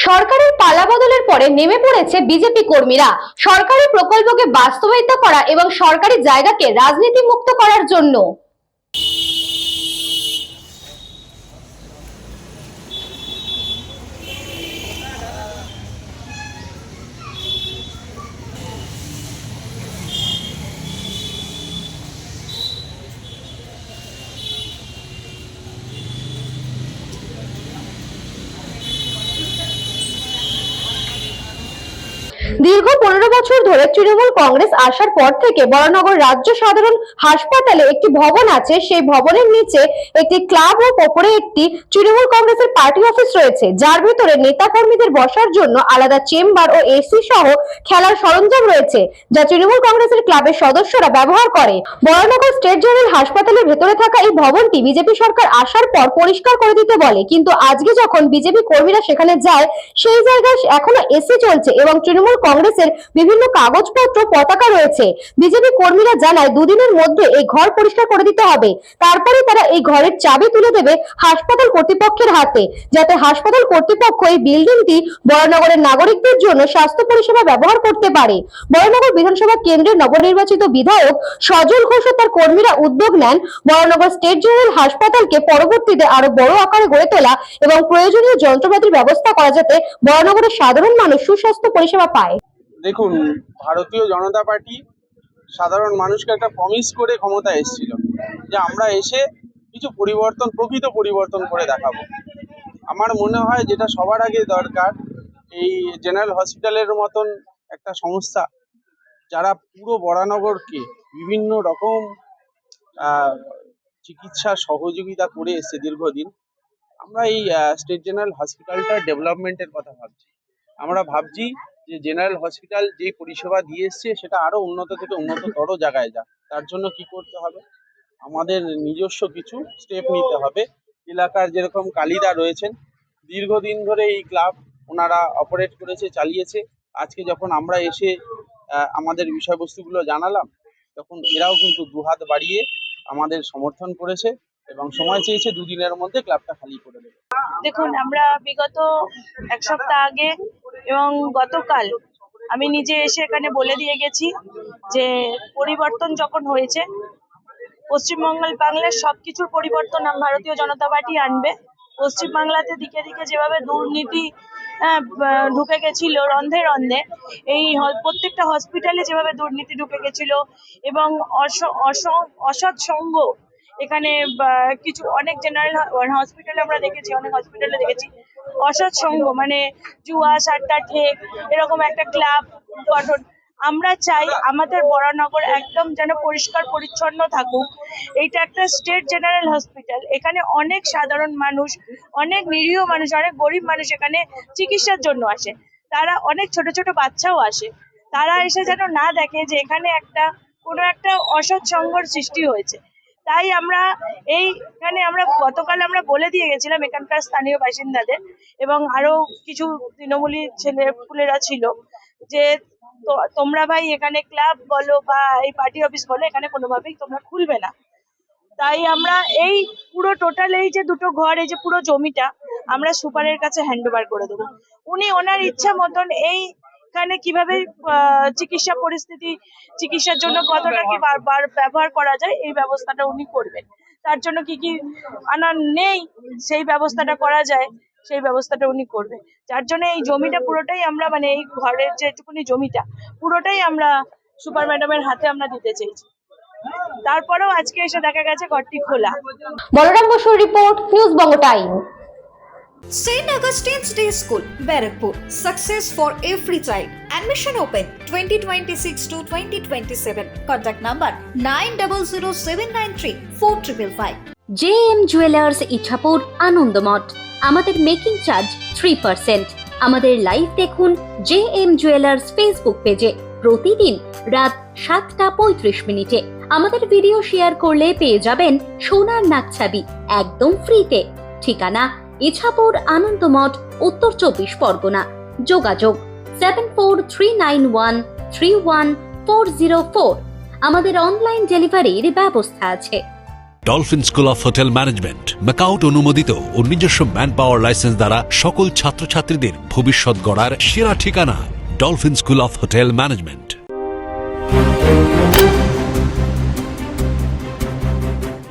সরকারের পালাবদলের পরে নেমে পড়েছে বিজেপি কর্মীরা সরকারি প্রকল্পকে বাস্তবায়িত করা এবং সরকারি জায়গাকে রাজনীতি মুক্ত করার জন্য। দীর্ঘ 15 বছর ধরে তৃণমূল কংগ্রেস আসার পর থেকে বরানগর রাজ্য সাধারণ হাসপাতালে একটি ভবন আছে। সেই ভবনের নিচে একটি ক্লাব ও ওপরে একটি তৃণমূল কংগ্রেসের পার্টি অফিস রয়েছে, যার ভিতরে নেতা কর্মীদের বসার জন্য আলাদা চেম্বার ও এসি সহ খেলার সরঞ্জাম রয়েছে, যা তৃণমূল কংগ্রেসের ক্লাবের সদস্যরা ব্যবহার করে। বরানগর স্টেট জেনারেল হাসপাতালের ভেতরে থাকা এই ভবনটি বিজেপি সরকার আসার পর পরিষ্কার করে দিতে বলে, কিন্তু আজকে যখন বিজেপি কর্মীরা সেখানে যায়, সেই জায়গায় এখনো এসি চলছে এবং তৃণমূল কংগ্রেসের বিভিন্ন কাগজপত্র পতাকা রয়েছে। বিজেপি কর্মীরা জানায় দুদিনের মধ্যে এই ঘর পরিষ্কার করে দিতে হবে, তারপরে তারা এই ঘরের চাবি তুলে দেবে হাসপাতাল কর্তৃপক্ষের হাতে, যাতে হাসপাতাল কর্তৃপক্ষ এই বিল্ডিংটি বরানগরের নাগরিকদের জন্য স্বাস্থ্য পরিষেবা ব্যবহার করতে পারে। বরানগর বিধানসভা কেন্দ্রের নবনির্বাচিত বিধায়ক সজল ঘোষ ও তার কর্মীরা উদ্যোগ নেন বরানগর স্টেট জেনারেল হাসপাতালকে পরবর্তীতে আরো বড় আকারে গড়ে তোলা এবং প্রয়োজনীয় যন্ত্রপাতির ব্যবস্থা করা, যাতে বরানগরের সাধারণ মানুষ সুস্বাস্থ্য পরিষেবা পায়। দেখুন, ভারতীয় জনতা পার্টি সাধারণ মানুষকে একটা প্রমিস করে ক্ষমতা এসেছিল যে আমরা এসে কিছু পরিবর্তন, প্রকৃত পরিবর্তন করে দেখাবো। আমার মনে হয় যেটা সবার আগে দরকার, এই জেনারেল হসপিটালের মতন একটা সংস্থা যারা পুরো বরানগরকে বিভিন্ন রকম চিকিৎসার সহযোগিতা করে এসছে দীর্ঘদিন। আমরা এই স্টেট জেনারেল হসপিটালটার ডেভেলপমেন্টের কথা ভাবছি। আমরা ভাবছি যে জেনারেল হসপিটাল যে পরিষেবা দিয়ে এসছে সেটা আরো উন্নত থেকে উন্নততর জায়গায় যাক। তার জন্য কি করতে হবে, আমাদের নিজস্ব কিছু স্টেপ নিতে হবে। এলাকার যেরকম কালীদা রয়েছেন, দীর্ঘদিন ধরে এই ক্লাব ওনারা অপারেট করেছে, চালিয়েছে। আজকে যখন আমরা এসে আমাদের বিষয়বস্তুগুলো জানালাম, তখন এরাও কিন্তু দুহাত বাড়িয়ে আমাদের সমর্থন করেছে এবং সময় চেয়েছে দুদিনের মধ্যে ক্লাবটা খালি করে দেবে। দেখুন, আমরা বিগত এক সপ্তাহ আগে এবং গতকাল আমি নিজে এসে এখানে বলে দিয়ে গেছি যে পরিবর্তন যখন হয়েছে, বাংলার সবকিছুর পরিবর্তন ভারতীয় জনতা পার্টি আনবে। পশ্চিমবাংলাতে দিকে দিকে যেভাবে দুর্নীতি ঢুকে গেছিল রন্ধে রন্ধে, এই প্রত্যেকটা হসপিটালে যেভাবে দুর্নীতি ঢুকে গেছিল এবং অসৎ সঙ্গ এখানে কিছু অনেক জেনারেল হসপিটালে আমরা দেখেছি, অনেক হসপিটালে দেখেছি অসৎ সঙ্গ, মানে জুয়া, সাট্টা, ঠেক, এরকম একটা ক্লাব গঠন। আমরা চাই আমাদের বরানগর একদম যেন পরিষ্কার পরিচ্ছন্ন থাকুক। এইটা একটা স্টেট জেনারেল হসপিটাল, এখানে অনেক সাধারণ মানুষ, অনেক নিরীহ মানুষ, অনেক গরিব মানুষ এখানে চিকিৎসার জন্য আসে। তারা অনেক ছোট ছোট বাচ্চাও আসে। তারা এসে যেন না দেখে যে এখানে কোনো একটা অসৎ সঙ্গর সৃষ্টি হয়েছে। তাই আমরা এইখানে গতকাল আমরা বলে দিয়ে গেছিলাম এখানকার স্থানীয় বাসিন্দাদের এবং আরো কিছু তৃণমূলী ছেলেপুলেরা ছিল যে তোমরা ভাই এখানে ক্লাব বলো বা এই পার্টি অফিস বলো, এখানে কোনোভাবেই তোমরা খুলবে না। তাই আমরা এই পুরো টোটাল এই যে দুটো ঘর, এই যে পুরো জমিটা আমরা সুপারের কাছে হ্যান্ড ওভার করে দেবো। উনি ওনার ইচ্ছা মতন এইখানে কিভাবে চিকিৎসার জন্য কতটা কি ব্যবহার করা যায় এই ব্যবস্থাটা উনি করবেন। তার জন্য কি কি আনা নেই, সেই ব্যবস্থাটা করা যায় সেই ব্যবস্থাটা উনি করবে। যার জন্য এই জমিটা পুরোটাই আমরা, মানে এই ঘরের যেটুকুনি জমিটা পুরোটাই আমরা সুপার ম্যাডামের হাতে আমরা দিতে চাইছি। তারপরেও আজকে এসে দেখা গেছে ঘরটি খোলা। বলরাম বসুর report, news Banga time. St. Augustine's Day School, Barakpur. Success for every child. Admission open 2026 to 2027. Contact number 9007934555. JM Jewelers Ichhapur Anandamath. আমাদের মেকিং চার্জ 3%। আমাদের লাইভ দেখুন JM Jewelers ফেসবুক পেজে প্রতিদিন রাত 7:35 আমাদের ভিডিও শেয়ার করলে পেয়ে যাবেন সোনার নাকছাবি একদম ফ্রিতে। ঠিকানা ইছাপুর আনন্দমঠ, উত্তর 24 পরগনা। যোগাযোগ 7439131404। আমাদের অনলাইন ডেলিভারির ব্যবস্থা আছে। Dolphin school of hotel management MAKAUT অনুমোদিত ও নিজস্ব ম্যান পাওয়ার লাইসেন্স দ্বারা সকল ছাত্রছাত্রীদের ভবিষ্যৎ গড়ার সেরা ঠিকানা dolphin school of hotel management.